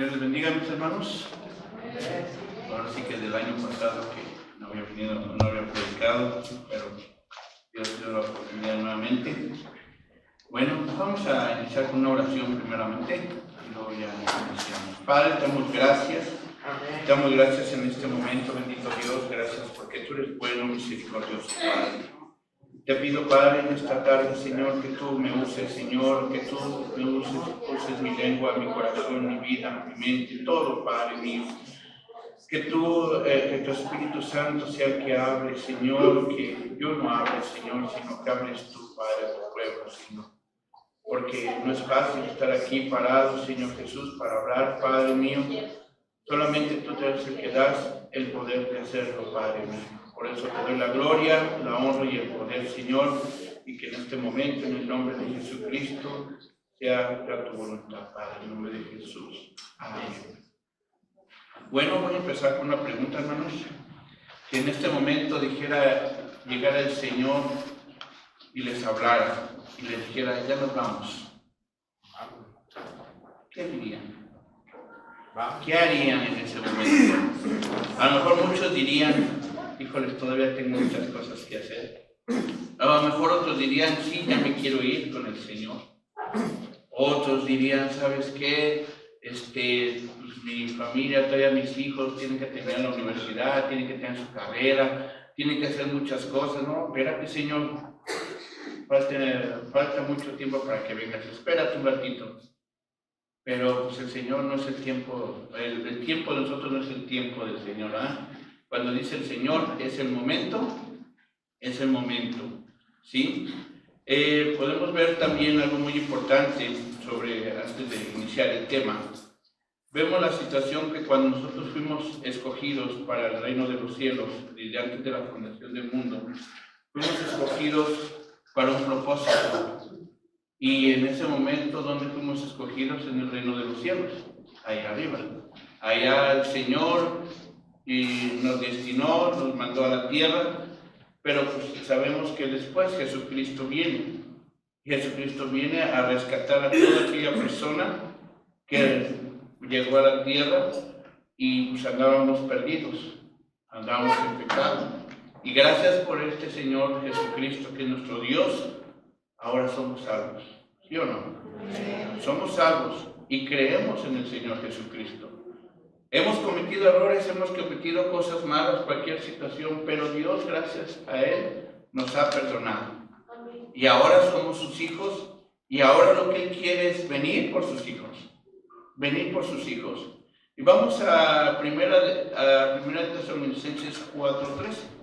Dios les bendiga, mis hermanos. Ahora sí que del año pasado que no había venido, no había predicado, pero Dios dio la oportunidad nuevamente. Bueno, vamos a iniciar con una oración primeramente y luego ya iniciamos. Padre, te damos gracias. Te damos gracias en este momento, bendito Dios. Gracias porque tú eres bueno, misericordioso, Padre. Te pido, Padre, en esta tarde, Señor, que tú me uses, Señor, que tú me uses mi lengua, mi corazón, mi vida, mi mente, todo, Padre mío. Que tú, que tu Espíritu Santo sea el que hable, Señor, que yo no hable, Señor, sino que hables tú, Padre, a tu pueblo, Señor. Porque no es fácil estar aquí parado, Señor Jesús, para hablar, Padre mío. Solamente tú eres el que das el poder de hacerlo, Padre mío. Por eso te doy la gloria, la honra y el poder, Señor, y que en este momento, en el nombre de Jesucristo, sea tu voluntad, Padre, en el nombre de Jesús. Amén. Bueno, voy a empezar con una pregunta, hermanos. Si en este momento llegara el Señor y les hablara, y les dijera, ya nos vamos, ¿qué dirían? ¿Qué harían en ese momento? A lo mejor muchos dirían, híjoles, todavía tengo muchas cosas que hacer. A lo mejor otros dirían, sí, ya me quiero ir con el Señor. Otros dirían, ¿sabes qué? Pues mi familia, todavía mis hijos tienen que terminar la universidad, tienen que tener su carrera, tienen que hacer muchas cosas, ¿no? Espérate, Señor, falta mucho tiempo para que vengas, espérate un ratito. Pero pues el Señor no es el tiempo, el tiempo de nosotros no es el tiempo del Señor, ¿ah? Cuando dice el Señor, es el momento, ¿sí? Podemos ver también algo muy importante antes de iniciar el tema. Vemos la situación que cuando nosotros fuimos escogidos para el reino de los cielos, desde antes de la fundación del mundo, fuimos escogidos para un propósito. Y en ese momento, ¿dónde fuimos escogidos? En el reino de los cielos, allá arriba. Allá el Señor nos destinó, nos mandó a la tierra, pero pues sabemos que después Jesucristo viene. Jesucristo viene a rescatar a toda aquella persona que llegó a la tierra y pues andábamos perdidos, andábamos en pecado. Y gracias por este Señor Jesucristo, que es nuestro Dios, ahora somos salvos, ¿sí o no? Somos salvos y creemos en el Señor Jesucristo. Hemos cometido errores, hemos cometido cosas malas, cualquier situación, pero Dios, gracias a Él, nos ha perdonado. Y ahora somos sus hijos, y ahora lo que Él quiere es venir por sus hijos. Venir por sus hijos. Y vamos a primera Tesalonicenses 4:13.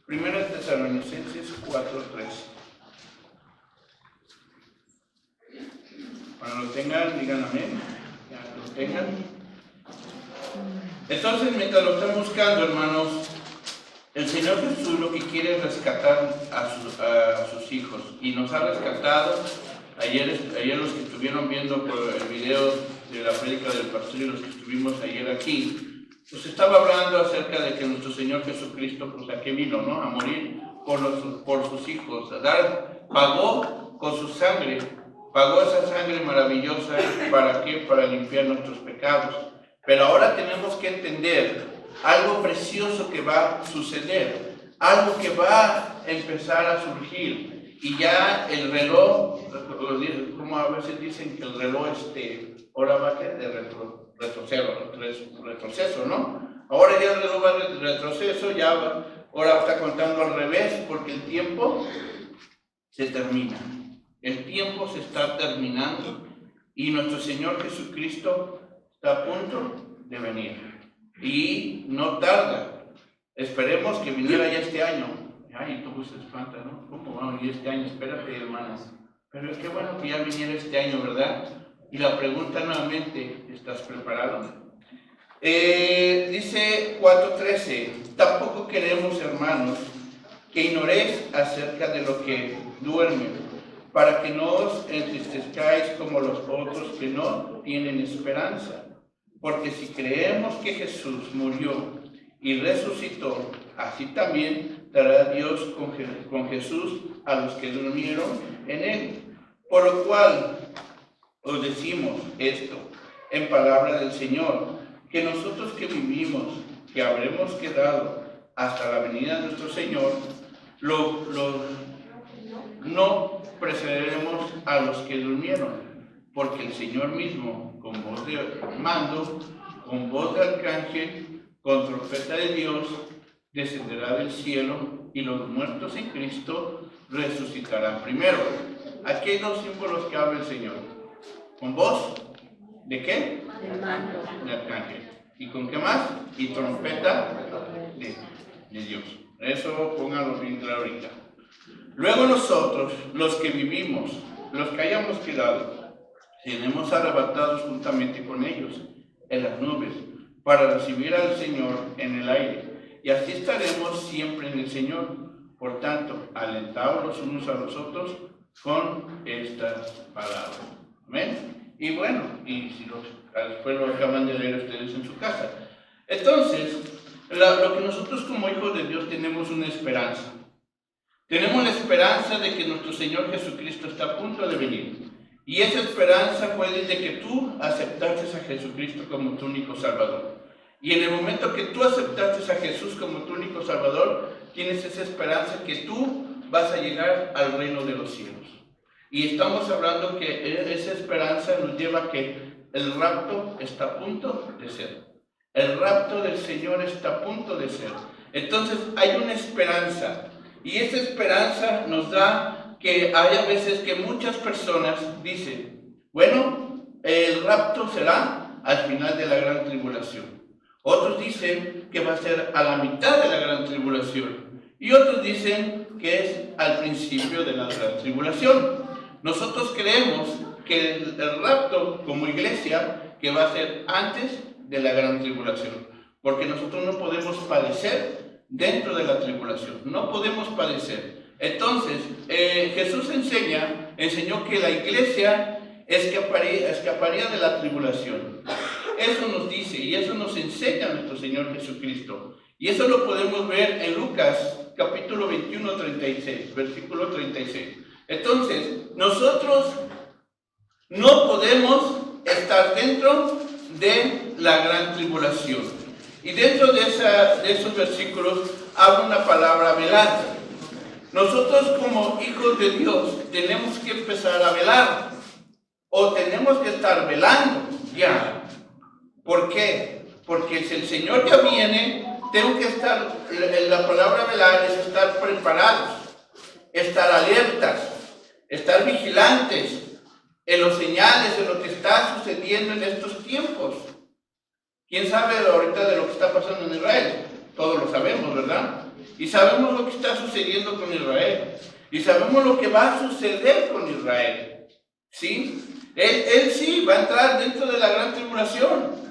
Primera Tesalonicenses 4:13. Cuando lo tengan, digan amén. Ya lo tengan. Entonces, mientras lo están buscando, hermanos, el Señor Jesús lo que quiere es rescatar a sus hijos. Y nos ha rescatado. Ayer los que estuvieron viendo por el video de la prédica del pastor y los que estuvimos ayer aquí, pues estaba hablando acerca de que nuestro Señor Jesucristo, pues a qué vino, ¿no? A morir por sus hijos, pagó con su sangre, pagó esa sangre maravillosa, ¿para qué? Para limpiar nuestros pecados. Pero ahora tenemos que entender algo precioso que va a suceder, algo que va a empezar a surgir, y ya el reloj, como a veces dicen que el reloj ahora va de retroceso, ¿no? Ahora ya el reloj va de retroceso, ahora está contando al revés, porque el tiempo se termina. El tiempo se está terminando y nuestro Señor Jesucristo está a punto de venir. Y no tarda. Esperemos que viniera ya este año. Ay, tú se espanta, ¿no? ¿Cómo vamos a ir este año? Espérate, hermanas. Pero es que bueno que ya viniera este año, ¿verdad? Y la pregunta nuevamente, ¿estás preparado? Dice 4:13, tampoco queremos, hermanos, que ignoréis acerca de lo que duermen, para que no os entristezcáis como los otros que no tienen esperanza. Porque si creemos que Jesús murió y resucitó, así también dará Dios con Jesús a los que durmieron en él. Por lo cual os decimos esto en palabra del Señor, que nosotros que vivimos, que habremos quedado hasta la venida de nuestro Señor, no precederemos a los que durmieron, porque el Señor mismo, con voz de mando, con voz de arcángel, con trompeta de Dios, descenderá del cielo, y los muertos en Cristo resucitarán primero. Aquí hay dos símbolos que habla el Señor. ¿Con voz? ¿De qué? De mando. De arcángel. ¿Y con qué más? Y trompeta de Dios. Eso pónganlo bien claro ahorita. Luego nosotros, los que vivimos, los que hayamos quedado, seremos arrebatados juntamente con ellos en las nubes, para recibir al Señor en el aire. Y así estaremos siempre en el Señor. Por tanto, alentaos los unos a los otros con estas palabras. Amén. Y bueno, y si después lo acaban de leer ustedes en su casa. Entonces, lo que nosotros como hijos de Dios tenemos una esperanza. Tenemos la esperanza de que nuestro Señor Jesucristo está a punto de venir. Y esa esperanza fue desde que tú aceptaste a Jesucristo como tu único Salvador. Y en el momento que tú aceptaste a Jesús como tu único Salvador, tienes esa esperanza que tú vas a llegar al reino de los cielos. Y estamos hablando que esa esperanza nos lleva a que el rapto está a punto de ser. El rapto del Señor está a punto de ser. Entonces hay una esperanza. Y esa esperanza nos da que hay a veces que muchas personas dicen, bueno, el rapto será al final de la gran tribulación. Otros dicen que va a ser a la mitad de la gran tribulación. Y otros dicen que es al principio de la gran tribulación. Nosotros creemos que el rapto como iglesia que va a ser antes de la gran tribulación. Porque nosotros no podemos padecer dentro de la tribulación. No podemos padecer. Entonces, Jesús enseñó que la iglesia escaparía de la tribulación. Eso nos dice y eso nos enseña nuestro Señor Jesucristo. Y eso lo podemos ver en Lucas capítulo 21, 36, versículo 36. Entonces, nosotros no podemos estar dentro de la gran tribulación. Y dentro de esos versículos habla una palabra velar. Nosotros como hijos de Dios tenemos que empezar a velar. O tenemos que estar velando ya. ¿Por qué? Porque si el Señor ya viene, tengo que estar, la palabra velar es estar preparados, estar alertas, estar vigilantes en los señales, en lo que está sucediendo en estos tiempos. ¿Quién sabe ahorita de lo que está pasando en Israel? Todos lo sabemos, ¿verdad? Y sabemos lo que está sucediendo con Israel. Y sabemos lo que va a suceder con Israel. ¿Sí? Él sí va a entrar dentro de la gran tribulación.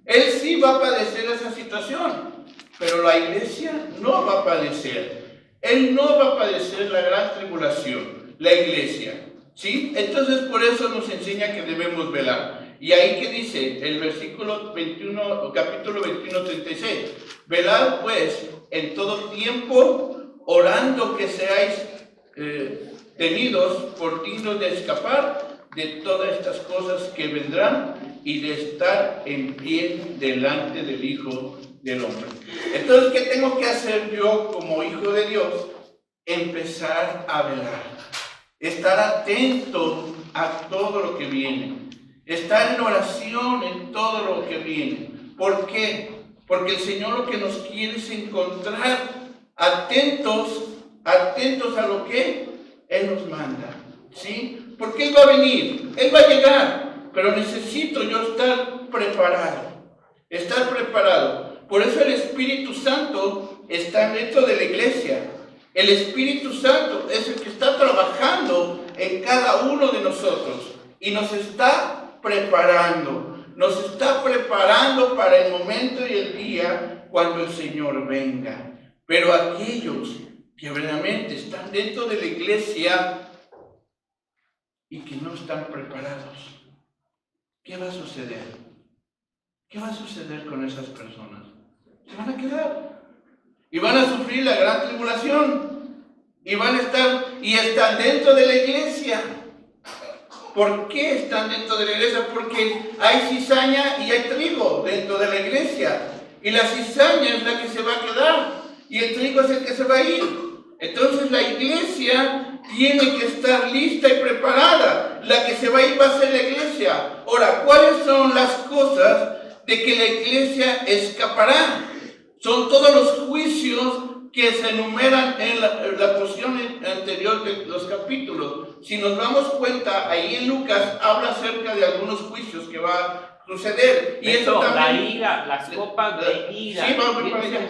Él sí va a padecer esa situación. Pero la iglesia no va a padecer. Él no va a padecer la gran tribulación. La iglesia. ¿Sí? Entonces por eso nos enseña que debemos velar. Y ahí que dice el versículo 21, capítulo 21, 36. Velad pues en todo tiempo, orando que seáis tenidos por dignos de escapar de todas estas cosas que vendrán y de estar en pie delante del Hijo del Hombre. Entonces, ¿qué tengo que hacer yo como hijo de Dios? Empezar a velar, estar atento a todo lo que viene, estar en oración en todo lo que viene. ¿Por qué? Porque el Señor lo que nos quiere es encontrar atentos a lo que Él nos manda, ¿sí? Porque Él va a venir, Él va a llegar, pero necesito yo estar preparado. Por eso el Espíritu Santo está dentro de la iglesia. El Espíritu Santo es el que está trabajando en cada uno de nosotros y nos está preparando. Nos está preparando para el momento y el día cuando el Señor venga. Pero aquellos que verdaderamente están dentro de la iglesia y que no están preparados, ¿qué va a suceder? ¿Qué va a suceder con esas personas? Se van a quedar. y van a sufrir la gran tribulación, y van a estar, y están dentro de la iglesia. ¿Por qué están dentro de la iglesia? Porque hay cizaña y hay trigo dentro de la iglesia, y la cizaña es la que se va a quedar, y el trigo es el que se va a ir. Entonces la iglesia tiene que estar lista y preparada. La que se va a ir va a ser la iglesia. Ahora, ¿cuáles son las cosas de que la iglesia escapará? Son todos los juicios que se enumeran en la porción anterior de los capítulos. Si nos damos cuenta, ahí en Lucas habla acerca de algunos juicios que va a suceder. Y eso también, la ira, las copas de ira. Sí, voy para allá.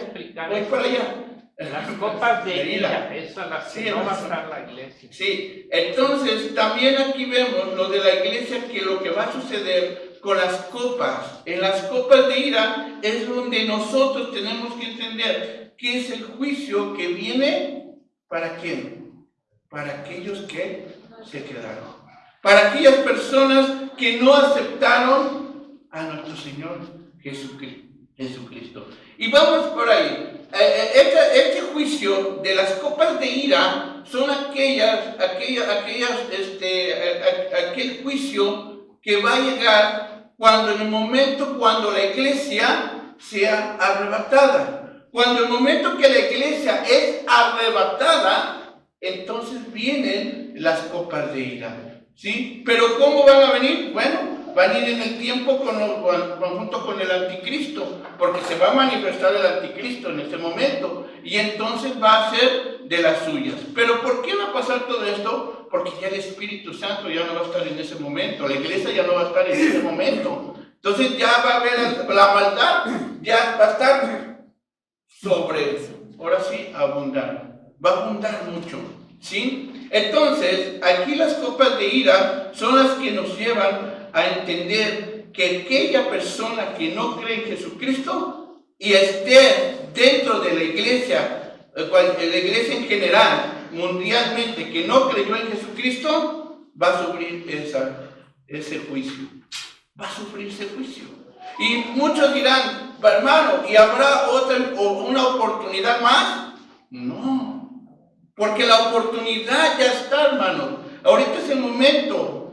Voy para allá. Las copas de ira, esas las que no va a estar la iglesia. Sí, entonces también aquí vemos lo de la iglesia, que lo que va a suceder con las copas. En las copas de ira es donde nosotros tenemos que entender que es el juicio que viene. ¿Para quién? Para aquellos que se quedaron. Para aquellas personas que no aceptaron a nuestro Señor Jesucristo. Y vamos por ahí. Este juicio de las copas de ira son aquel juicio que va a llegar cuando en el momento cuando la iglesia sea arrebatada. Cuando el momento que la iglesia es arrebatada, entonces vienen las copas de ira, ¿sí? Pero ¿cómo van a venir? Bueno, van a ir en el tiempo junto con el anticristo, porque se va a manifestar el anticristo en ese momento, y entonces va a ser de las suyas. Pero ¿por qué va a pasar todo esto? Porque ya el Espíritu Santo ya no va a estar en ese momento, la iglesia ya no va a estar en ese momento. Entonces ya va a haber la maldad, ya va a estar sobre eso. Ahora sí, abundar. Va a abundar mucho, ¿sí? Entonces, aquí las copas de ira son las que nos llevan a entender que aquella persona que no cree en Jesucristo y esté dentro de la iglesia en general, mundialmente, que no creyó en Jesucristo, va a sufrir ese juicio. Va a sufrir ese juicio. Y muchos dirán, hermano, ¿y habrá una oportunidad más? No, porque la oportunidad ya está, hermano. Ahorita es el momento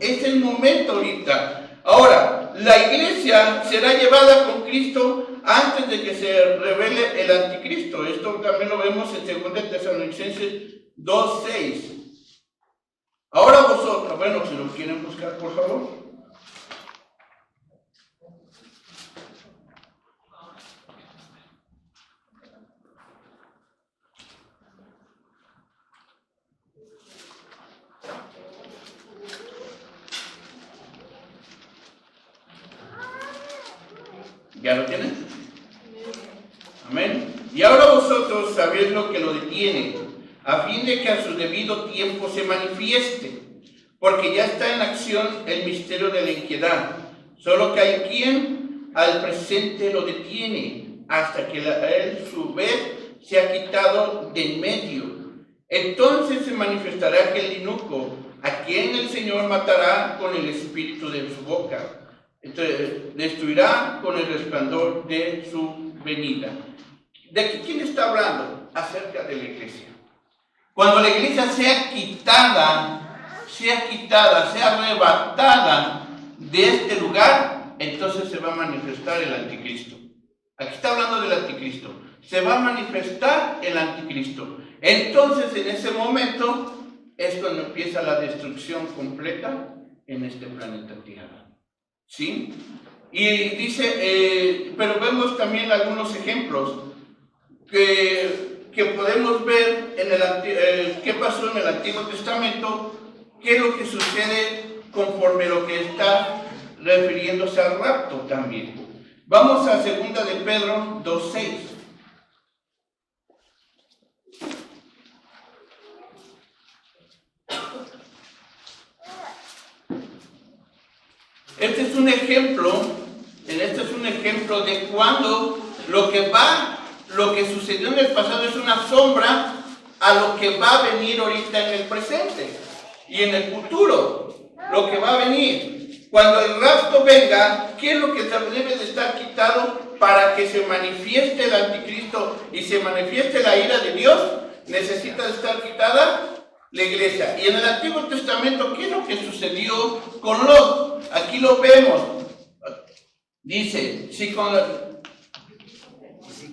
ahorita. Ahora, la iglesia será llevada con Cristo antes de que se revele el anticristo. Esto también lo vemos en 2 Tesalonicenses 2:6. Ahora vosotros, bueno, si lo quieren buscar, por favor. ¿Ya lo tienen? Amén. Y ahora vosotros sabéis lo que lo detiene, a fin de que a su debido tiempo se manifieste, porque ya está en acción el misterio de la iniquidad, solo que hay quien al presente lo detiene, hasta que él su vez se ha quitado de en medio. Entonces se manifestará aquel eunuco, a quien el Señor matará con el espíritu de su boca. Entonces, destruirá con el resplandor de su venida. ¿De aquí quién está hablando? Acerca de la iglesia. Cuando la iglesia sea quitada, sea arrebatada de este lugar, entonces se va a manifestar el anticristo. Aquí está hablando del anticristo. Se va a manifestar el anticristo. Entonces, en ese momento, es cuando empieza la destrucción completa en este planeta Tierra. ¿Sí? Y dice, pero vemos también algunos ejemplos que podemos ver en qué pasó en el Antiguo Testamento, qué es lo que sucede conforme lo que está refiriéndose al rapto también. Vamos a 2 de Pedro 2:6. Este es un ejemplo de cuando lo que sucedió en el pasado es una sombra a lo que va a venir ahorita en el presente y en el futuro, lo que va a venir. cuando el rapto venga, ¿qué es lo que debe de estar quitado para que se manifieste el anticristo y se manifieste la ira de Dios? Necesita estar quitada la iglesia. Y en el Antiguo Testamento, ¿qué es lo que sucedió con Lot? Aquí lo vemos. Dice,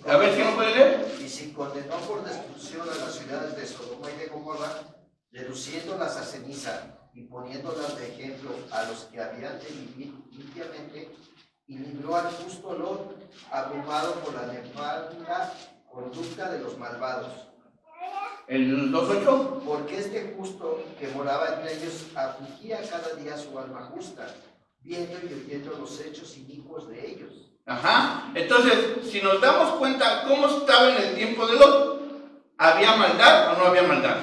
a ver si no puede leer. Y si condenó por destrucción a las ciudades de Sodoma y de Gomorra, reduciéndolas a ceniza y poniéndolas de ejemplo a los que habían de vivir limpiamente, y libró al justo Lot, abrumado por la nefanda conducta de los malvados. El 2:8. Porque este justo que moraba entre ellos afligía cada día su alma justa, viendo y oyendo los hechos inicuos de ellos. Ajá. Entonces, si nos damos cuenta cómo estaba en el tiempo de Lot, ¿había maldad o no había maldad?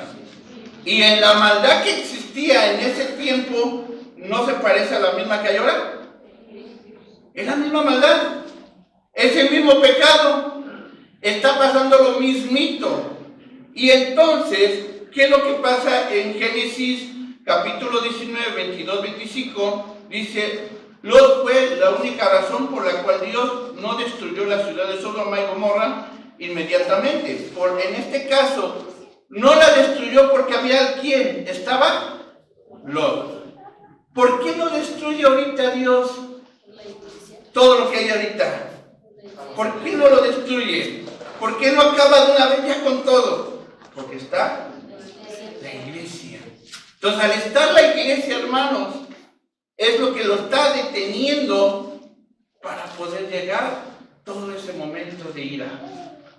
Y en la maldad que existía en ese tiempo, ¿no se parece a la misma que hay ahora? Es la misma maldad, es el mismo pecado, está pasando lo mismito. Y entonces, ¿qué es lo que pasa en Génesis capítulo 19, 22, 25? Dice, Lot fue la única razón por la cual Dios no destruyó la ciudad de Sodoma y Gomorra inmediatamente. En este caso, no la destruyó porque había quien estaba Lot. ¿Por qué no destruye ahorita Dios todo lo que hay ahorita? ¿Por qué no lo destruye? ¿Por qué no acaba de una vez ya con todo? Porque está la iglesia. Entonces, al estar la iglesia, hermanos, es lo que lo está deteniendo para poder llegar todo ese momento de ira.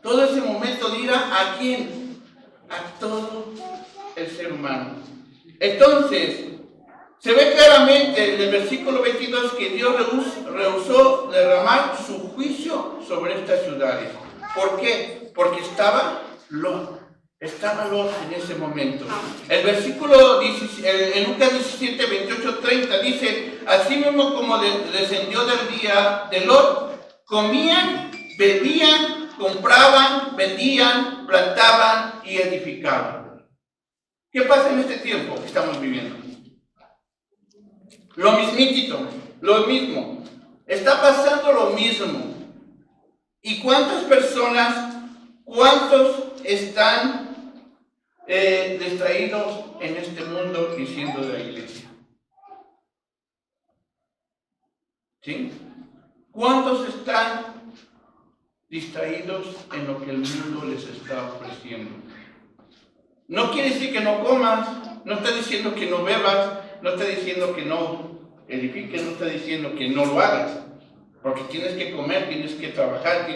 Todo ese momento de ira, ¿a quién? A todo el ser humano. Entonces, se ve claramente en el versículo 22 que Dios rehusó derramar su juicio sobre estas ciudades. ¿Por qué? Porque estaba Lot en ese momento. El versículo en Lucas 17, 28, 30 dice, así mismo como descendió del día de Lot, comían, bebían, compraban, vendían, plantaban y edificaban. ¿Qué pasa en este tiempo que estamos viviendo? Lo mismito, lo mismo. Está pasando lo mismo. ¿Y cuántas personas, cuántos están distraídos en este mundo y siendo de la iglesia? ¿Sí? ¿Cuántos están distraídos en lo que el mundo les está ofreciendo? No quiere decir que no comas, no está diciendo que no bebas, no está diciendo que no edifiques, no está diciendo que no lo hagas, porque tienes que comer, tienes que trabajar,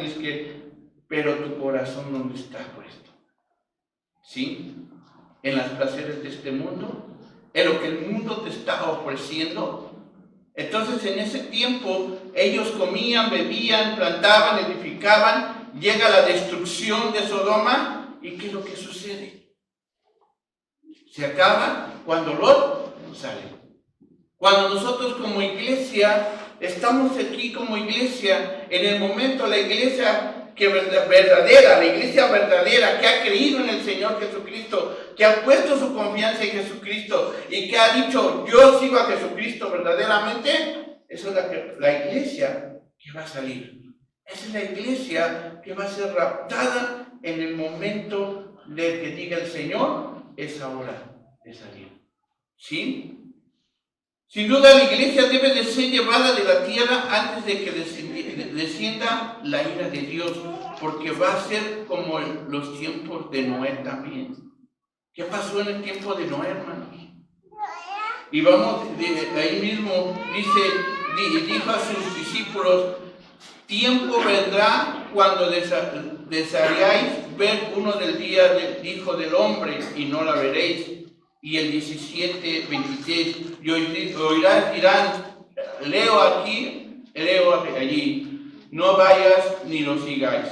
pero tu corazón ¿dónde está puesto? ¿Sí? En las placeres de este mundo, en lo que el mundo te está ofreciendo. Entonces, en ese tiempo, ellos comían, bebían, plantaban, edificaban, llega la destrucción de Sodoma, ¿y qué es lo que sucede? Se acaba cuando Lot sale. Cuando nosotros como iglesia, estamos aquí como iglesia, en el momento la iglesia verdadera, la iglesia verdadera que ha creído en el Señor Jesucristo, que ha puesto su confianza en Jesucristo y que ha dicho, yo sigo a Jesucristo verdaderamente, esa es la iglesia que va a salir. Esa es la iglesia que va a ser raptada en el momento de que diga el Señor, es hora de salir. ¿Sí? Sin duda la iglesia debe de ser llevada de la tierra antes de que descienda la ira de Dios, porque va a ser como los tiempos de Noé también. ¿Qué pasó en el tiempo de Noé, hermanos? Y vamos, ahí mismo dijo a sus discípulos, tiempo vendrá cuando desearéis ver uno del día del Hijo del Hombre y no la veréis. Y el 17, 23, y dirán, leo aquí, leo allí, no vayas ni lo sigáis.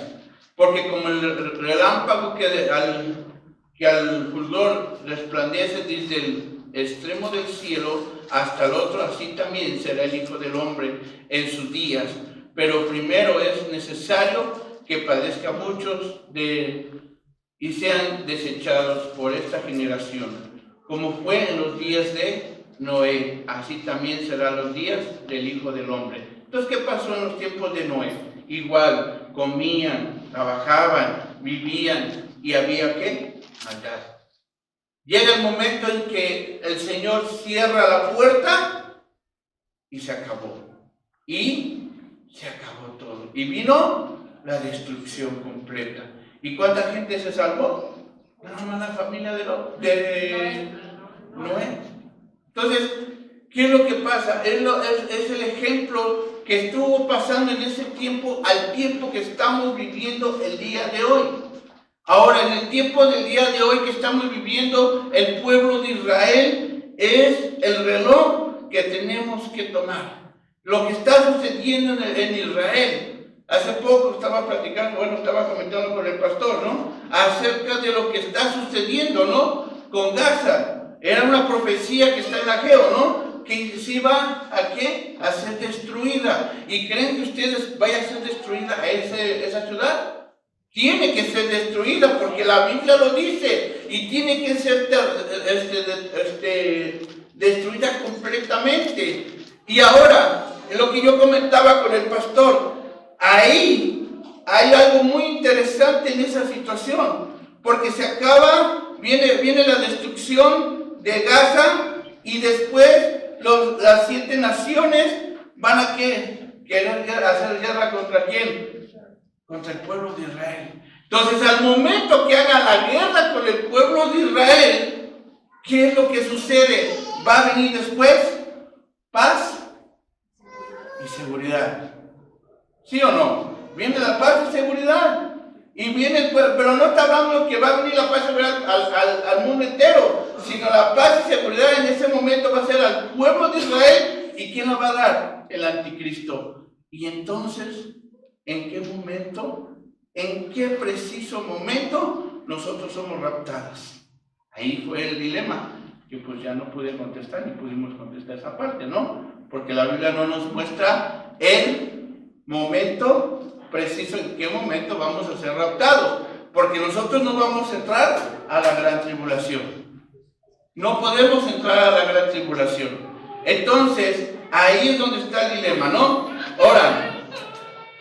Porque como el relámpago que al fulgor resplandece desde el extremo del cielo hasta el otro, así también será el Hijo del Hombre en sus días. Pero primero es necesario que padezca muchos y sean desechados por esta generación, como fue en los días de Noé, así también serán los días del Hijo del Hombre. Entonces, ¿qué pasó en los tiempos de Noé? Igual, comían, trabajaban, vivían, y había ¿qué? Maldad. Llega el momento en que el Señor cierra la puerta y se acabó. Y se acabó todo. Y vino la destrucción completa. ¿Y cuánta gente se salvó? Nada más la familia de Noé. Entonces, ¿qué es lo que pasa? Es el ejemplo que estuvo pasando en ese tiempo al tiempo que estamos viviendo el día de hoy. Ahora, en el tiempo del día de hoy que estamos viviendo, el pueblo de Israel es el reloj que tenemos que tomar. Lo que está sucediendo en Israel. Hace poco estaba comentando con el pastor, ¿no? Acerca de lo que está sucediendo, ¿no? Con Gaza. Era una profecía que está en Ageo, ¿no? Que se iba a ¿qué? A ser destruida. ¿Y creen que ustedes vaya a ser destruida esa ciudad? Tiene que ser destruida porque la Biblia lo dice y tiene que ser destruida completamente. Y ahora, lo que yo comentaba con el pastor, ahí hay algo muy interesante en esa situación, porque se acaba, viene la destrucción de Gaza y después las 7 naciones van a querer hacer guerra ¿contra quién? Contra el pueblo de Israel. Entonces, al momento que hagan la guerra con el pueblo de Israel, ¿qué es lo que sucede? Va a venir después paz y seguridad. ¿Sí o no? Viene la paz y seguridad. Y viene, pero no está hablando que va a venir la paz y seguridad al mundo entero, sino la paz y seguridad en ese momento va a ser al pueblo de Israel. ¿Y quién la va a dar? El anticristo. Y entonces, ¿en qué momento? ¿En qué preciso momento nosotros somos raptados? Ahí fue el dilema, que pues ya no pude contestar, ni pudimos contestar esa parte, ¿no? Porque la Biblia no nos muestra el momento preciso, en qué momento vamos a ser raptados, porque nosotros no vamos a entrar a la gran tribulación. No podemos entrar a la gran tribulación. Entonces, ahí es donde está el dilema, ¿no? Ahora,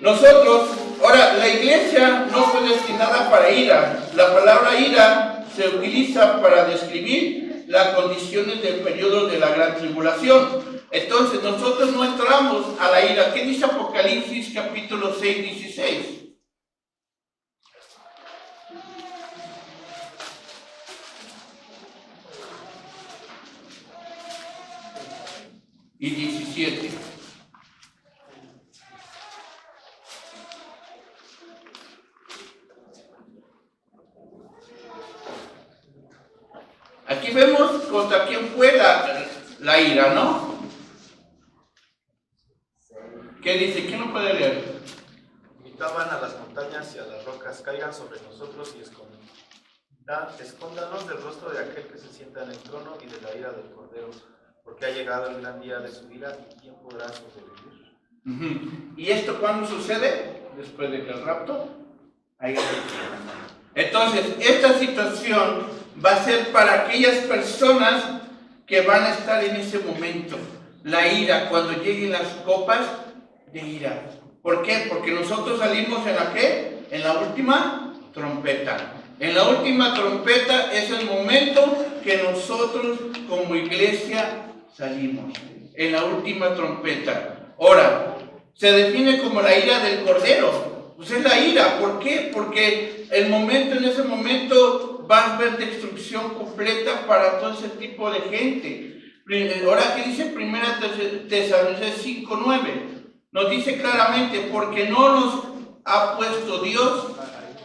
la iglesia no fue destinada para ira. La palabra ira se utiliza para describir las condiciones del periodo de la gran tribulación. Entonces, nosotros no entramos a la ira. ¿Qué dice Apocalipsis capítulo 6, 16? Y 17. Aquí vemos contra quién fue la ira, ¿no? ¿Qué dice? ¿Quién lo puede leer? Gritaban a las montañas y a las rocas, caigan sobre nosotros y escóndanos del rostro de aquel que se sienta en el trono y de la ira del Cordero, porque ha llegado el gran día de su ira y ¿quién podrá sobrevivir? ¿Y esto cuándo sucede? Después de que el rapto haya sucedido. Entonces, esta situación va a ser para aquellas personas que van a estar en ese momento. La ira, cuando lleguen las copas de ira. ¿Por qué? Porque nosotros salimos en la ¿qué? En la última trompeta. En la última trompeta es el momento que nosotros como iglesia salimos. En la última trompeta. Ahora, se define como la ira del Cordero. Pues es la ira. ¿Por qué? Porque en ese momento va a haber destrucción completa para todo ese tipo de gente. Ahora, ¿qué dice 1 Tesalonicenses 5:9? Nos dice claramente, porque no nos ha puesto Dios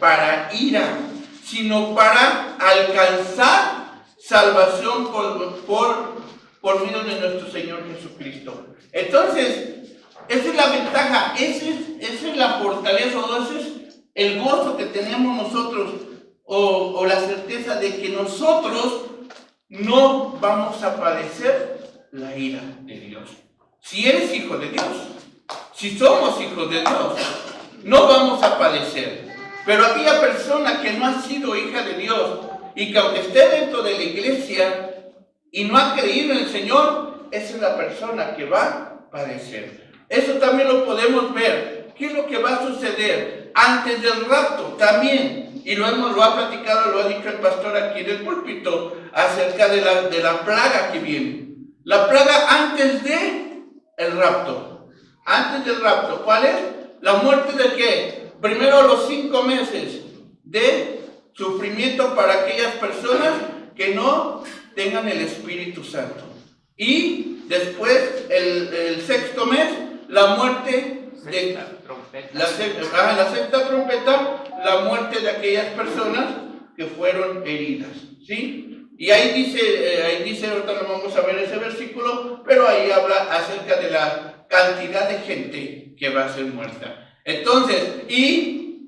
para ira, sino para alcanzar salvación por medio de nuestro Señor Jesucristo. Entonces, esa es la ventaja, esa es la fortaleza, o ese es el gozo que tenemos nosotros, o la certeza de que nosotros no vamos a padecer la ira de Dios. Si eres hijo de Dios, si somos hijos de Dios, no vamos a padecer. Pero aquella persona que no ha sido hija de Dios y que aunque esté dentro de la iglesia, y no ha creído en el Señor, esa es la persona que va a padecer. Eso también lo podemos ver. ¿Qué es lo que va a suceder antes del rapto? También, y lo ha platicado, lo ha dicho el pastor aquí en el púlpito, acerca de la plaga que viene. La plaga antes de el rapto. Antes del rapto, ¿cuál es? La muerte de qué? Primero los 5 meses de sufrimiento para aquellas personas que no tengan el Espíritu Santo. Y después, el 6º mes, la muerte de la sexta trompeta, la muerte de aquellas personas que fueron heridas, ¿sí? Y ahí dice, ahorita no vamos a ver ese versículo, pero ahí habla acerca de la cantidad de gente que va a ser muerta. Entonces, ¿y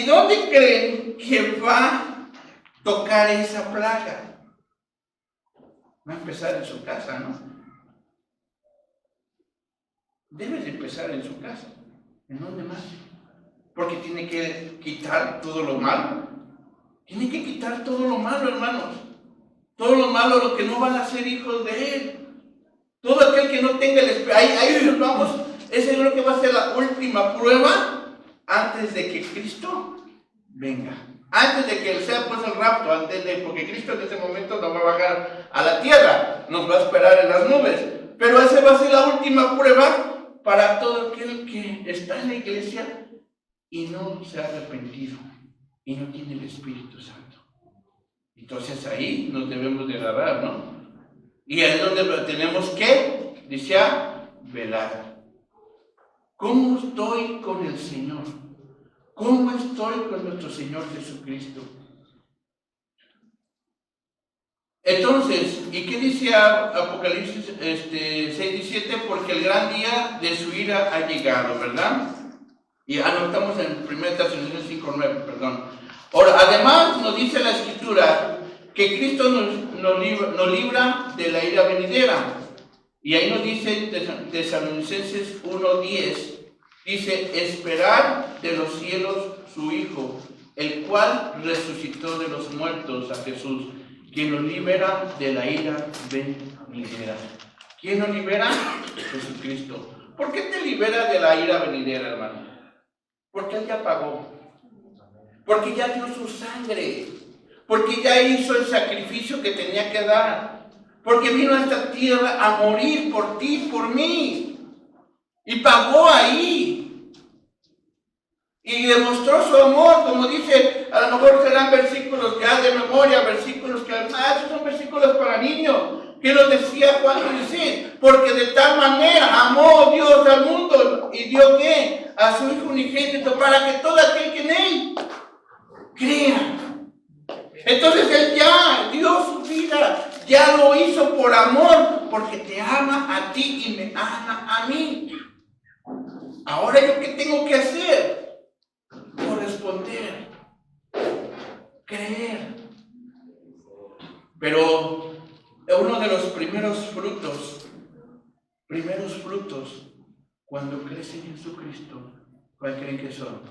dónde creen que va a tocar esa plaga? Va a empezar en su casa, ¿no? Debe de empezar en su casa. ¿En dónde más? Porque tiene que quitar todo lo malo. Tiene que quitar todo lo malo, hermanos. Todo lo malo, lo que no van a ser hijos de Él. Todo aquel que no tenga el Espíritu. Ahí vamos. Esa es lo que va a ser la última prueba antes de que Cristo venga. Antes de que sea pues el rapto, porque Cristo en ese momento no va a bajar a la tierra, nos va a esperar en las nubes. Pero esa va a ser la última prueba para todo aquel que está en la iglesia y no se ha arrepentido y no tiene el Espíritu Santo. Entonces ahí nos debemos de agarrar, ¿no? Y ahí es donde tenemos que, dice, velar. ¿Cómo estoy con el Señor? ¿Cómo estoy con nuestro Señor Jesucristo? Entonces, ¿y qué dice Apocalipsis 6:17? Porque el gran día de su ira ha llegado, ¿verdad? Y anotamos en 1 Tesalonicenses 5:9, perdón. Ahora, además nos dice la Escritura que Cristo nos libra de la ira venidera. Y ahí nos dice Tesalonicenses 1:10, dice, esperar de los cielos su Hijo, el cual resucitó de los muertos, a Jesús, quien nos libera de la ira venidera. ¿Quién nos libera? Jesucristo. ¿Por qué te libera de la ira venidera, hermano? Porque Él ya pagó. Porque ya dio su sangre. Porque ya hizo el sacrificio que tenía que dar. Porque vino a esta tierra a morir por ti, por mí. Y pagó ahí. Y demostró su amor, como dice, a lo mejor serán versículos ya de memoria, versículos que, esos son versículos para niños. ¿Qué nos decía Juan 16? Porque de tal manera amó Dios al mundo y dio ¿qué? A su Hijo unigénito para que todo aquel que en Él crea. Entonces Él ya dio su vida, ya lo hizo por amor, porque te ama a ti y me ama a mí. Ahora yo ¿qué tengo que hacer? Corresponder, creer. Pero uno de los primeros frutos, cuando crees en Jesucristo, ¿cuál creen que son?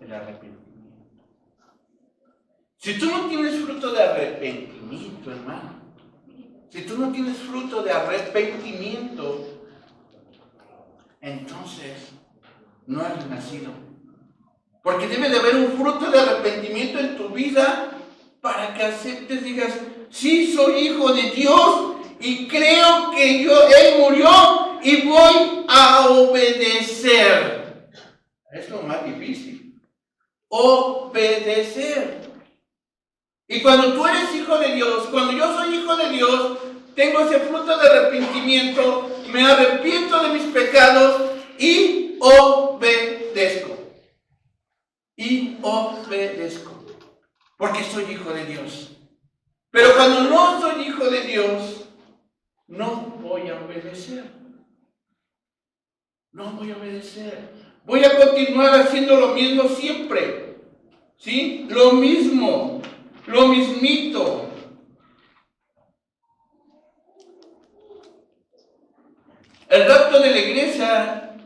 El arrepentimiento. Si tú no tienes fruto de arrepentimiento, hermano, si tú no tienes fruto de arrepentimiento, entonces no has nacido. Porque debe de haber un fruto de arrepentimiento en tu vida para que aceptes, digas, sí soy hijo de Dios y creo que Él murió y voy a obedecer. Es lo más difícil. Obedecer. Y cuando tú eres hijo de Dios, cuando yo soy hijo de Dios, tengo ese fruto de arrepentimiento, me arrepiento de mis pecados y obedezco. Y obedezco. Porque soy hijo de Dios. Pero cuando no soy hijo de Dios, no voy a obedecer. No voy a obedecer. Voy a continuar haciendo lo mismo siempre. ¿Sí? Lo mismo. Lo mismito. El rapto de la iglesia,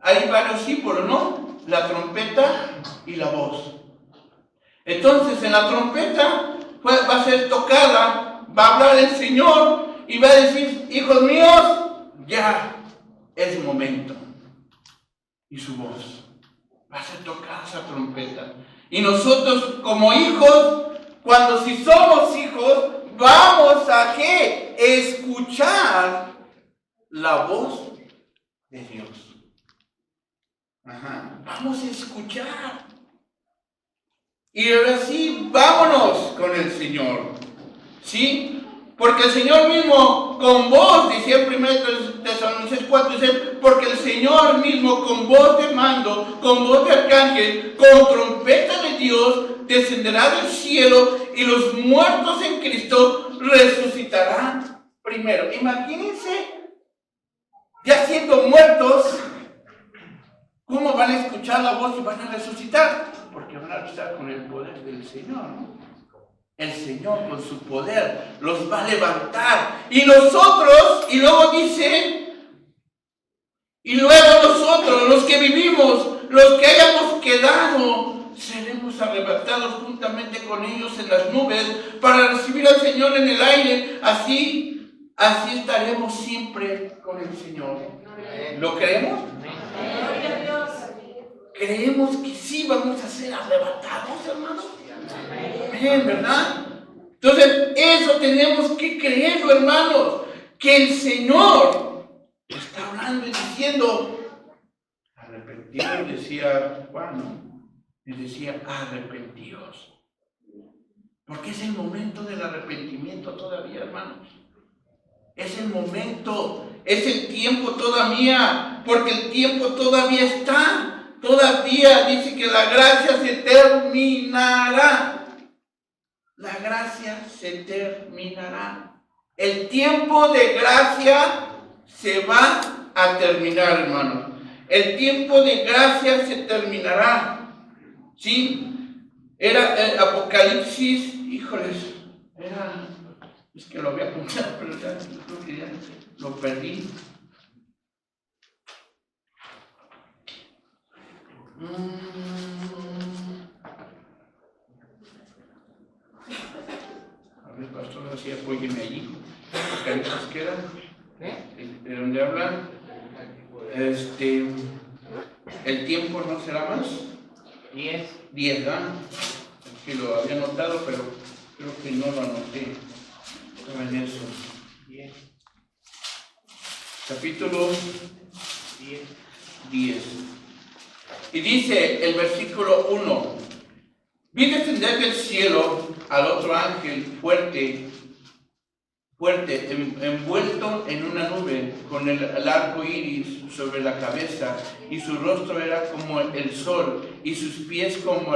hay varios símbolos, ¿no? La trompeta y la voz. Entonces en la trompeta va a ser tocada, va a hablar el Señor y va a decir, hijos míos, ya es momento. Y su voz va a ser tocada esa trompeta. Y nosotros como hijos, cuando si somos hijos, vamos a ¿qué? Escuchar la voz de Dios. Vamos a escuchar. Y ahora sí, vámonos con el Señor. ¿Sí? Porque el Señor mismo con voz, decía en 1 Tesalonicenses 4, dice, porque el Señor mismo con voz de mando, con voz de arcángel, con trompeta de Dios, descenderá del cielo y los muertos en Cristo resucitarán primero. Imagínense, ya siendo muertos, ¿cómo van a escuchar la voz y van a resucitar? Porque van a estar con el poder del Señor, ¿no? El Señor con su poder los va a levantar. Y nosotros, y luego dice, y luego nosotros, los que vivimos, los que hayamos quedado, seremos arrebatados juntamente con ellos en las nubes para recibir al Señor en el aire. Así estaremos siempre con el Señor. ¿Lo creemos? ¿Creemos que sí vamos a ser arrebatados, hermanos? Bien, ¿verdad? Entonces, eso tenemos que creerlo, hermanos, que el Señor está hablando y diciendo, arrepentidos, decía Juan, ¿no? Les decía, arrepentidos. Porque es el momento del arrepentimiento todavía, hermanos. Es el momento, es el tiempo todavía, porque el tiempo todavía está. Todavía dice que la gracia se terminará. La gracia se terminará. El tiempo de gracia se va a terminar, hermanos. El tiempo de gracia se terminará. ¿Sí? Era el Apocalipsis, híjoles, es que lo había apuntado, pero ya creo que ya lo perdí. A ver, pastor, así apóyeme allí. Apocalipsis queda. ¿De dónde hablan? El tiempo no será más. 10, ¿verdad? Es que lo había anotado, pero creo que no lo anoté. Estaba en eso. 10. Capítulo 10. Y dice el versículo 1: vi descender del cielo al otro ángel fuerte, envuelto en una nube, con el arco iris sobre la cabeza, y su rostro era como el sol, y sus pies como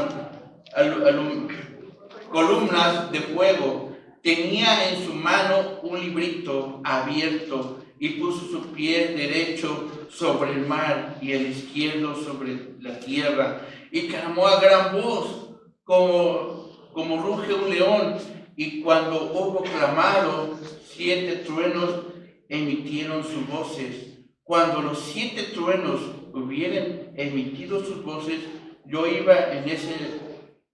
columnas de fuego. Tenía en su mano un librito abierto, y puso su pie derecho sobre el mar y el izquierdo sobre la tierra, y clamó a gran voz, como ruge un león. Y cuando hubo clamado, 7 truenos emitieron sus voces. Cuando los 7 truenos hubieran emitido sus voces, yo iba en ese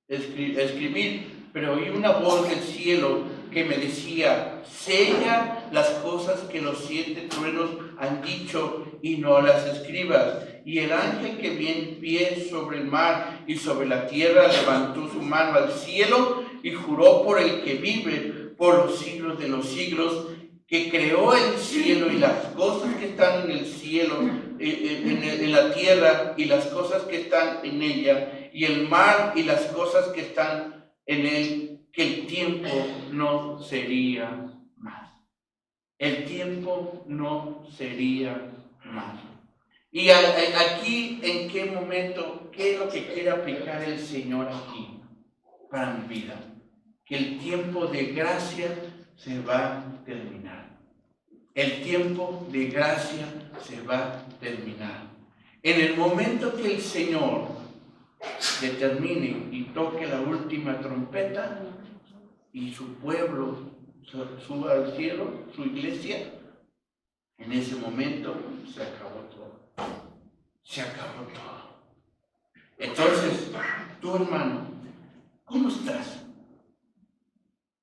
escribir, pero oí una voz del cielo que me decía: sella las cosas que los 7 truenos han dicho y no las escribas. Y el ángel que vi en pie sobre el mar y sobre la tierra levantó su mano al cielo y juró por el que vive por los siglos de los siglos, que creó el cielo y las cosas que están en el cielo, en la tierra y las cosas que están en ella, y el mar y las cosas que están en él, que el tiempo no sería más. El tiempo no sería más. Y aquí, ¿en qué momento? ¿Qué es lo que quiere aplicar el Señor aquí para mi vida? Que el tiempo de gracia se va a terminar. El tiempo de gracia se va a terminar. En el momento que el Señor determine y toque la última trompeta y su pueblo suba al cielo, su iglesia, en ese momento se acabó todo. Se acabó todo. Entonces, tú, hermano, ¿Cómo estás?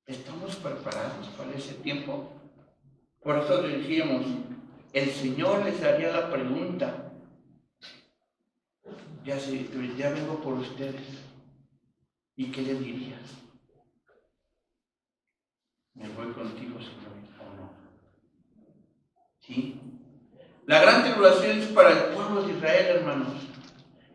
¿Estamos preparados para ese tiempo? Por eso decíamos, el Señor les haría la pregunta, ya vengo por ustedes, ¿y qué le dirías? ¿Me voy contigo, Señor, o no? ¿Sí? La gran tribulación es para el pueblo de Israel, hermanos.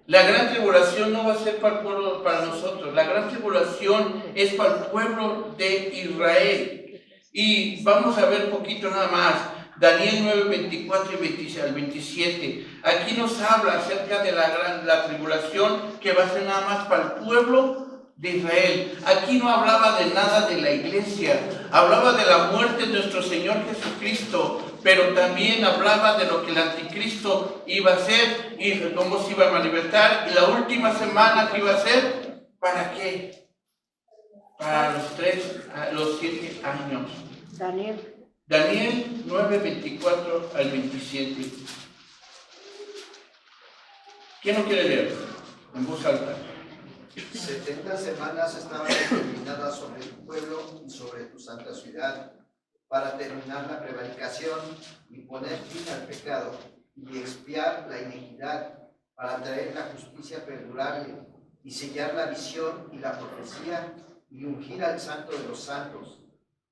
La gran tribulación no va a ser para el pueblo, para nosotros. La gran tribulación es para el pueblo de Israel. Y vamos a ver poquito nada más. Daniel 9, 24 y al 27. Aquí nos habla acerca de la tribulación que va a ser nada más para el pueblo de Israel. Aquí no hablaba de nada de la iglesia. Hablaba de la muerte de nuestro Señor Jesucristo. Pero también hablaba de lo que el anticristo iba a hacer y cómo se iba a manifestar. Y la última semana que iba a ser, ¿para qué? Para los 7 años. Daniel 9, 24 al 27. ¿Quién no quiere leer? En voz alta. 70 semanas estaban determinadas sobre tu pueblo y sobre tu santa ciudad, para terminar la prevaricación y poner fin al pecado y expiar la iniquidad, para traer la justicia perdurable y sellar la visión y la profecía y ungir al santo de los santos.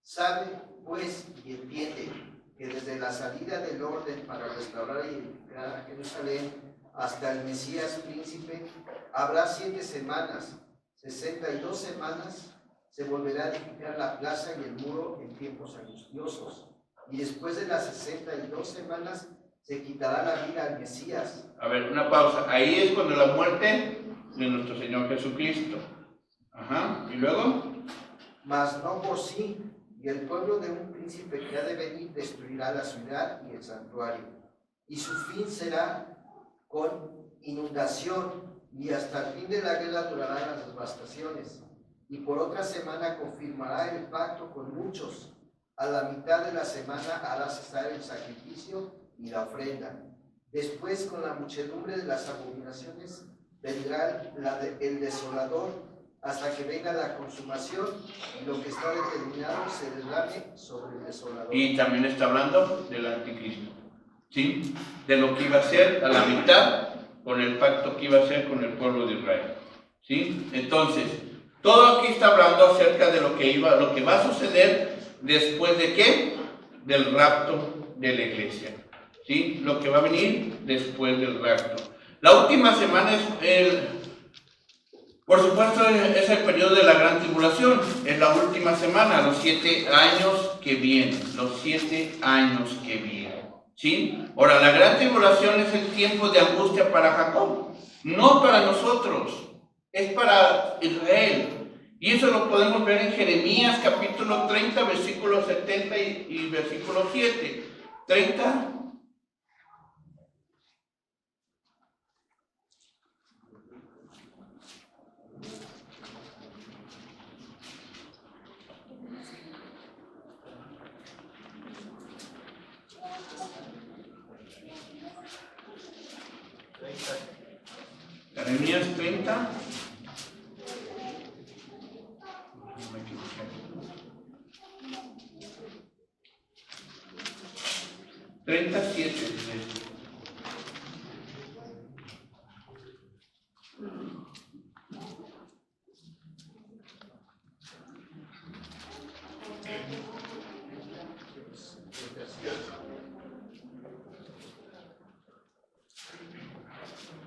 Sabe, pues, y entiende que desde la salida del orden para restaurar y edificar a Jerusalén hasta el Mesías príncipe, habrá 7 semanas, 62 semanas, se volverá a edificar la plaza y el muro en tiempos angustiosos. Y después de las 62 semanas se quitará la vida al Mesías. A ver, una pausa. Ahí es cuando la muerte de nuestro Señor Jesucristo. Ajá. ¿Y luego? Mas no por sí. Y el pueblo de un príncipe que ha de venir destruirá la ciudad y el santuario. Y su fin será con inundación, y hasta el fin de la guerra durarán las devastaciones. Y por otra semana confirmará el pacto con muchos. A la mitad de la semana hará cesar el sacrificio y la ofrenda. Después, con la muchedumbre de las abominaciones, vendrá el desolador, hasta que venga la consumación, y lo que está determinado se derrame sobre el desolador. Y también está hablando del anticristo, ¿sí? De lo que iba a ser a la mitad con el pacto que iba a hacer con el pueblo de Israel, ¿sí? Entonces, todo aquí está hablando acerca de lo que va a suceder después de ¿qué? Del rapto de la iglesia, ¿sí? Lo que va a venir después del rapto. La última semana por supuesto, es el periodo de la gran tribulación, es la última semana, los 7 años que vienen, ¿sí? Ahora, la gran tribulación es el tiempo de angustia para Jacob, no para nosotros, es para Israel. Y eso lo podemos ver en Jeremías capítulo 30, versículo 70 y versículo 7. 30. Jeremías 30. 37.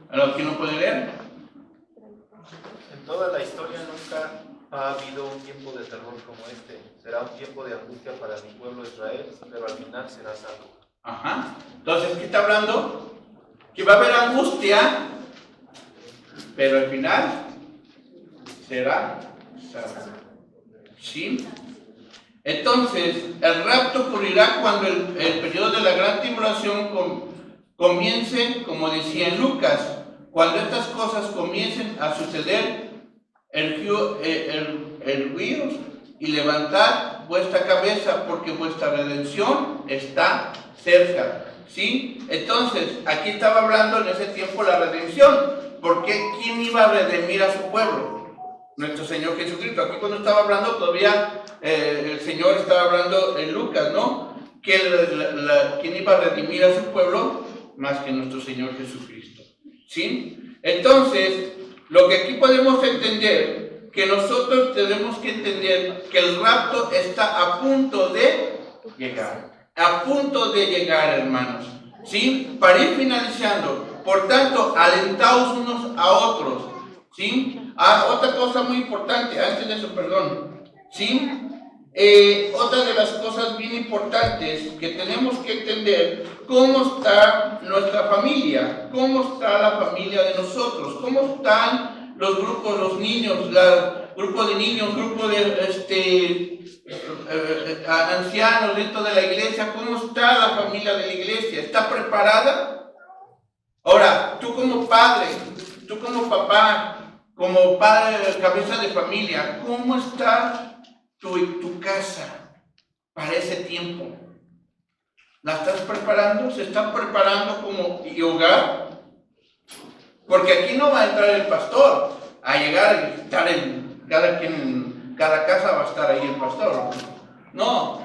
¿A los que no pueden leer? En toda la historia nunca ha habido un tiempo de terror como este. Será un tiempo de angustia para mi pueblo Israel, pero al final será salvo. Ajá. Entonces, ¿qué está hablando? Que va a haber angustia, pero al final será salvo. ¿Sí? Entonces, el rapto ocurrirá cuando el periodo de la gran tribulación comience, como decía en Lucas. Cuando estas cosas comiencen a suceder, erguíos y levantad vuestra cabeza, porque vuestra redención está cerca. ¿Sí? Entonces, aquí estaba hablando en ese tiempo la redención, porque ¿quién iba a redimir a su pueblo? nuestro Señor Jesucristo. Aquí cuando estaba hablando todavía el Señor estaba hablando en Lucas, ¿no? Que quien iba a redimir a su pueblo más que nuestro Señor Jesucristo, ¿sí? Entonces, lo que aquí podemos entender, que nosotros tenemos que entender que el rapto está a punto de llegar, hermanos, ¿sí? Para ir finalizando, por tanto, alentaos unos a otros, ¿sí? Otra cosa muy importante, antes de eso, perdón, ¿sí? Otra de las cosas bien importantes que tenemos que entender, cómo está nuestra familia, cómo está la familia de nosotros, cómo están los grupos, los niños, grupo de niños, grupo de ancianos dentro de la iglesia, cómo está la familia de la iglesia, ¿está preparada? Ahora, tú como padre, tú como papá, como padre, cabeza de familia, ¿cómo está tu casa para ese tiempo? ¿La estás preparando? ¿Se está preparando como hogar? Porque aquí no va a entrar el pastor a llegar y estar en cada casa va a estar ahí el pastor. No,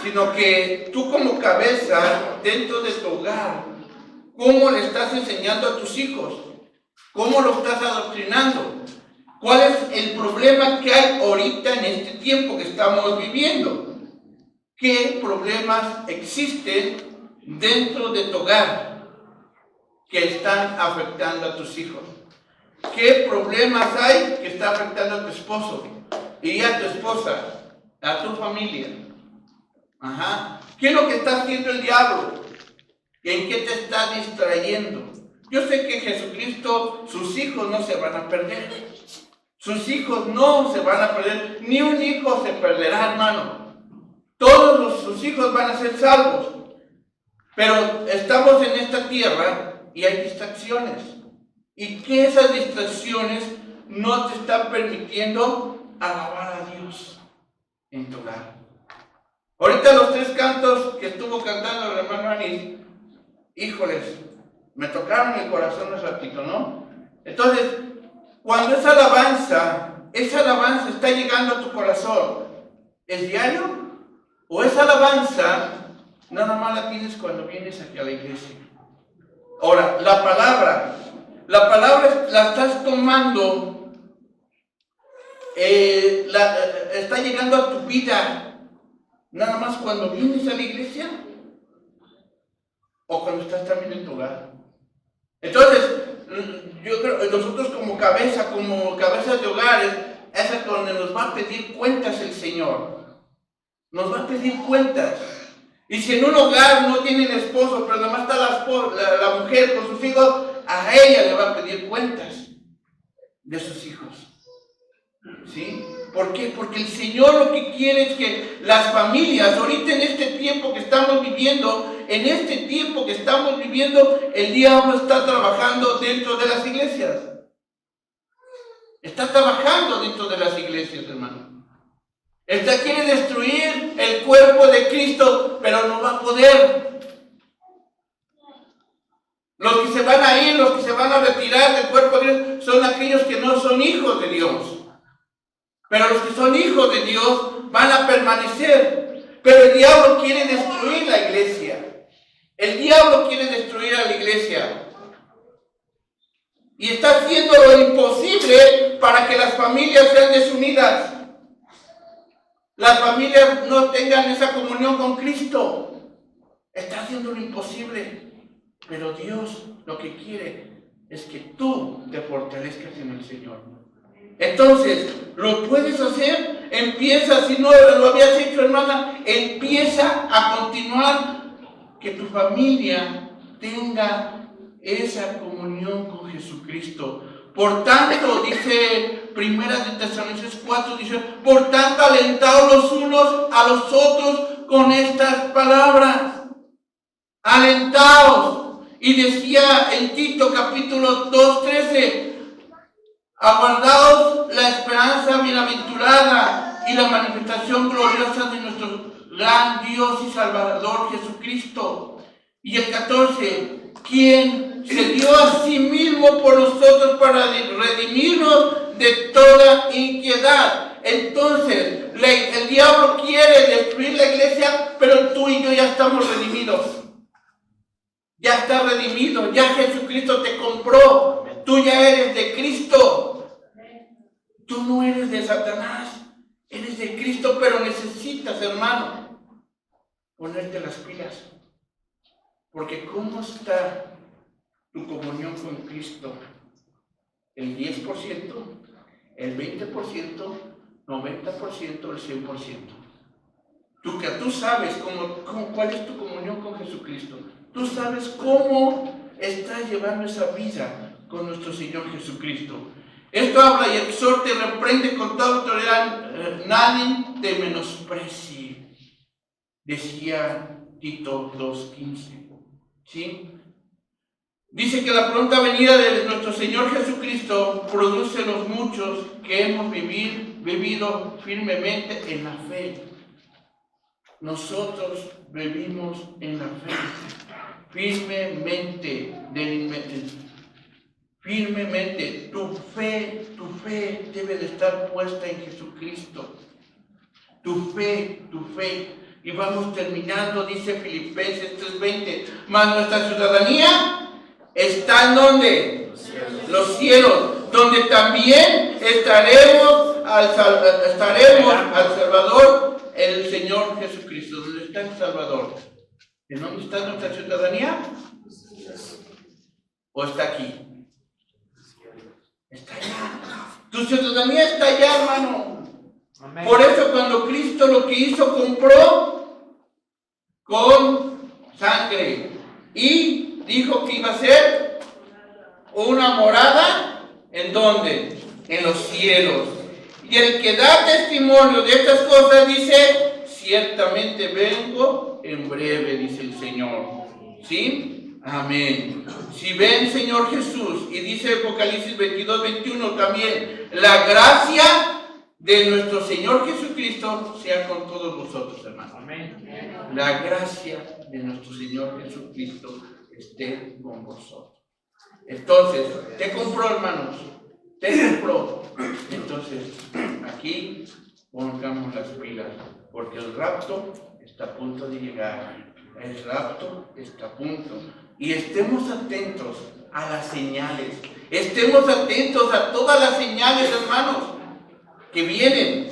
sino que tú como cabeza dentro de tu hogar, ¿cómo le estás enseñando a tus hijos? ¿Cómo lo estás adoctrinando? ¿Cuál es el problema que hay ahorita en este tiempo que estamos viviendo? ¿Qué problemas existen dentro de tu hogar que están afectando a tus hijos? ¿Qué problemas hay que están afectando a tu esposo y a tu esposa, a tu familia? ¿Qué es lo que está haciendo el diablo? ¿En qué te está distrayendo? Yo sé que Jesucristo, sus hijos no se van a perder. Sus hijos no se van a perder, ni un hijo se perderá, hermano. Todos sus hijos van a ser salvos. Pero estamos en esta tierra y hay distracciones. Y que esas distracciones no te están permitiendo alabar a Dios en tu hogar. Ahorita los 3 cantos que estuvo cantando el hermano Anís, híjoles, me tocaron el corazón un ratito, ¿no? Entonces, cuando esa alabanza está llegando a tu corazón, ¿es diario? ¿O esa alabanza nada más la tienes cuando vienes aquí a la iglesia? Ahora, la palabra la estás tomando, está llegando a tu vida nada más cuando vienes a la iglesia o cuando estás también en tu hogar. Entonces, yo creo que nosotros como cabezas de hogares, es donde nos va a pedir cuentas el Señor. Nos va a pedir cuentas. Y si en un hogar no tienen esposo, pero nomás está la mujer con sus hijos, a ella le va a pedir cuentas de sus hijos. ¿Sí? ¿Por qué? Porque el Señor lo que quiere es que las familias, ahorita en este tiempo que estamos viviendo, el diablo está trabajando dentro de las iglesias. Está trabajando dentro de las iglesias, hermano. Quiere destruir el cuerpo de Cristo, pero no va a poder. Los que se van a ir, los que se van a retirar del cuerpo de Dios, son aquellos que no son hijos de Dios. Pero los que son hijos de Dios van a permanecer. Pero el diablo quiere destruir la iglesia. El diablo quiere destruir a la iglesia. Y está haciendo lo imposible para que las familias sean desunidas. Las familias no tengan esa comunión con Cristo. Está haciendo lo imposible. Pero Dios lo que quiere es que tú te fortalezcas en el Señor. Entonces, ¿lo puedes hacer? Empieza, si no lo habías hecho, hermana, empieza a continuar, que tu familia tenga esa comunión con Jesucristo. Por tanto, dice Primera de Tesalonicenses 4, dice, por tanto, alentaos los unos a los otros con estas palabras. Alentaos. Y decía en Tito capítulo 2:13, aguardaos la esperanza bienaventurada y la manifestación gloriosa de nuestro gran Dios y Salvador Jesucristo. Y el 14, quien se dio a sí mismo por nosotros para redimirnos de toda inquietud. Entonces, el diablo quiere destruir la iglesia, pero tú y yo ya estamos redimidos. Ya estás redimido, ya Jesucristo te compró. Tú ya eres de Cristo. Tú no eres de Satanás, eres de Cristo, pero necesitas, hermano, ponerte las pilas. Porque ¿cómo está tu comunión con Cristo? ¿El 10%? ¿El 20%? ¿90%? ¿El 100%? Tú sabes cuál es tu comunión con Jesucristo. Tú sabes cómo estás llevando esa vida con nuestro Señor Jesucristo. Esto habla y exhorta y reprende con toda autoridad. Nadie te menosprecie, decía Tito 2:15. ¿Sí? Dice que la pronta venida de nuestro Señor Jesucristo produce los muchos que hemos vivido firmemente en la fe. Nosotros vivimos en la fe, firmemente. Tu fe debe de estar puesta en Jesucristo. Tu fe. Y vamos terminando, dice Filipenses 3:20. Mas nuestra ciudadanía está en ¿dónde? Los cielos, donde también estaremos al Salvador, el Señor Jesucristo. ¿Dónde está el Salvador? ¿En dónde está nuestra ciudadanía? ¿O está aquí? Está allá. Tu ciudadanía está allá, hermano. Amén. Por eso cuando Cristo lo que hizo, compró con sangre y dijo que iba a ser una morada, ¿en dónde? En los cielos. Y el que da testimonio de estas cosas dice, ciertamente vengo en breve, dice el Señor. ¿Sí? Amén. Si ven, Señor Jesús, y dice Apocalipsis 22:21 también, la gracia de nuestro Señor Jesucristo sea con todos vosotros, hermanos. Amén. La gracia de nuestro Señor Jesucristo esté con vosotros. Entonces, te compró, hermanos, te compró. Entonces, aquí pongamos las pilas, porque el rapto está a punto de llegar. El rapto está a punto. Y estemos atentos a las señales. Estemos atentos a todas las señales, hermanos, que vienen.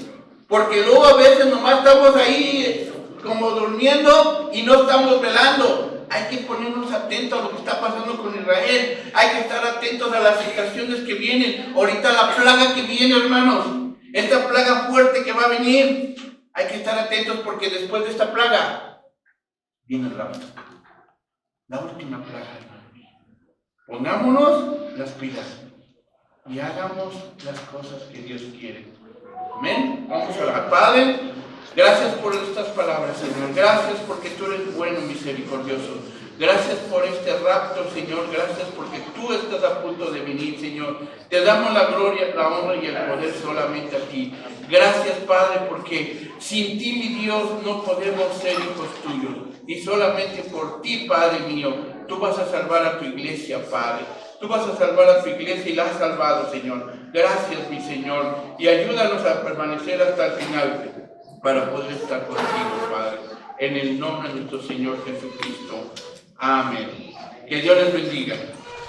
Porque luego a veces nomás estamos ahí como durmiendo y no estamos velando. Hay que ponernos atentos a lo que está pasando con Israel. Hay que estar atentos a las situaciones que vienen. Ahorita la plaga que viene, hermanos. Esta plaga fuerte que va a venir. Hay que estar atentos porque después de esta plaga viene el rapto. La última plaga, hermanos. Pongámonos las pilas y hagamos las cosas que Dios quiere. Amén. Vamos a orar. Padre, gracias por estas palabras, Señor. Gracias porque tú eres bueno, misericordioso. Gracias por este rapto, Señor. Gracias porque tú estás a punto de venir, Señor. Te damos la gloria, la honra y el poder solamente a ti. Gracias, Padre, porque sin ti, mi Dios, no podemos ser hijos tuyos. Y solamente por ti, Padre mío, tú vas a salvar a tu iglesia, Padre. Tú vas a salvar a tu iglesia y la has salvado, Señor. Gracias, mi Señor. Y ayúdanos a permanecer hasta el final para poder estar contigo, Padre. En el nombre de nuestro Señor Jesucristo. Amén. Que Dios les bendiga.